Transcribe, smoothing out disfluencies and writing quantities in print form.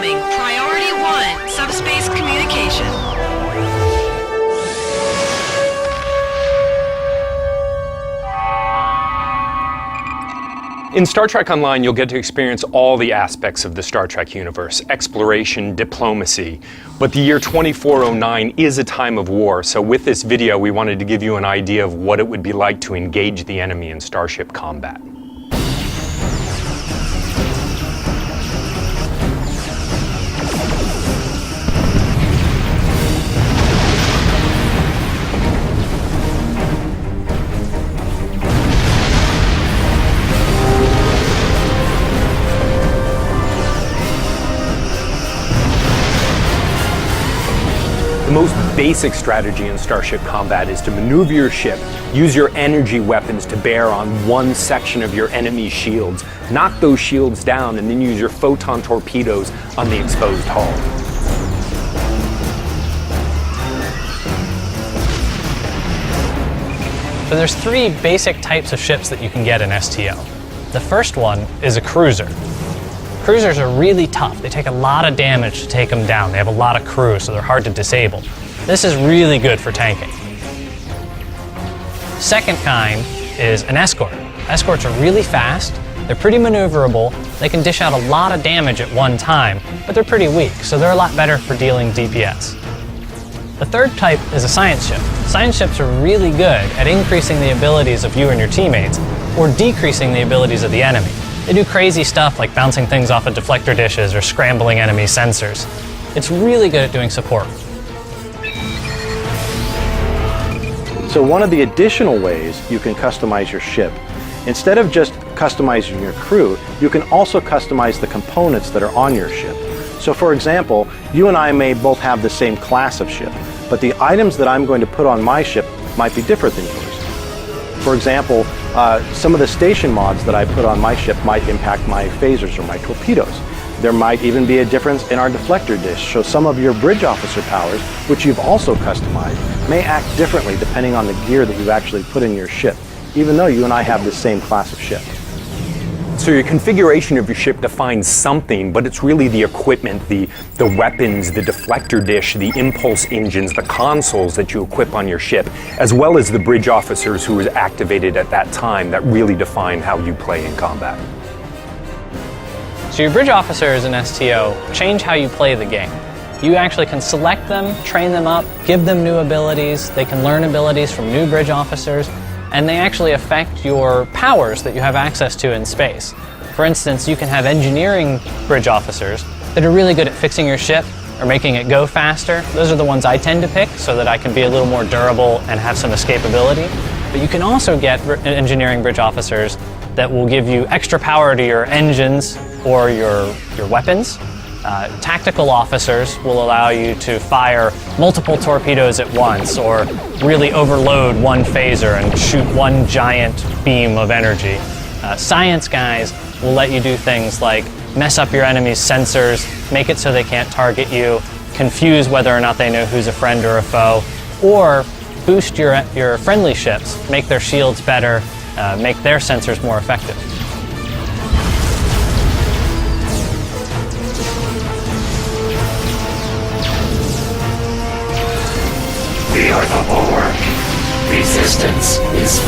Incoming Priority 1 Subspace Communication. In Star Trek Online, you'll get to experience all the aspects of the Star Trek universe, exploration, diplomacy. But the year 2409 is a time of war, so with this video, we wanted to give you an idea of what it would be like to engage the enemy in Starship combat. The most basic strategy in Starship combat is to maneuver your ship, use your energy weapons to bear on one section of your enemy's shields, knock those shields down, and then use your photon torpedoes on the exposed hull. So there's three basic types of ships that you can get in STO. The first one is a cruiser. Cruisers are really tough. They take a lot of damage to take them down. They have a lot of crew, so they're hard to disable. This is really good for tanking. Second kind is an escort. Escorts are really fast, they're pretty maneuverable, they can dish out a lot of damage at one time, but they're pretty weak, so they're a lot better for dealing DPS. The third type is a science ship. Science ships are really good at increasing the abilities of you and your teammates, or decreasing the abilities of the enemy. They do crazy stuff like bouncing things off of deflector dishes or scrambling enemy sensors. It's really good at doing support. So one of the additional ways you can customize your ship, instead of just customizing your crew, you can also customize the components that are on your ship. So for example, you and I may both have the same class of ship, but the items that I'm going to put on my ship might be different than yours. For example, some of the station mods that I put on my ship might impact my phasers or my torpedoes. There might even be a difference in our deflector dish, so some of your bridge officer powers, which you've also customized, may act differently depending on the gear that you've actually put in your ship, even though you and I have the same class of ship. So your configuration of your ship defines something, but it's really the equipment, the weapons, the deflector dish, the impulse engines, the consoles that you equip on your ship, as well as the bridge officers who is activated at that time that really define how you play in combat. So your bridge officers in STO change how you play the game. You actually can select them, train them up, give them new abilities, they can learn abilities from new bridge officers, and they actually affect your powers that you have access to in space. For instance, you can have engineering bridge officers that are really good at fixing your ship or making it go faster. Those are the ones I tend to pick so that I can be a little more durable and have some escapability. But you can also get engineering bridge officers that will give you extra power to your engines or your weapons. Tactical officers will allow you to fire multiple torpedoes at once or really overload one phaser and shoot one giant beam of energy. Science guys will let you do things like mess up your enemy's sensors, make it so they can't target you, confuse whether or not they know who's a friend or a foe, or boost your friendly ships, make their shields better, make their sensors more effective. We are the bulwark. Resistance is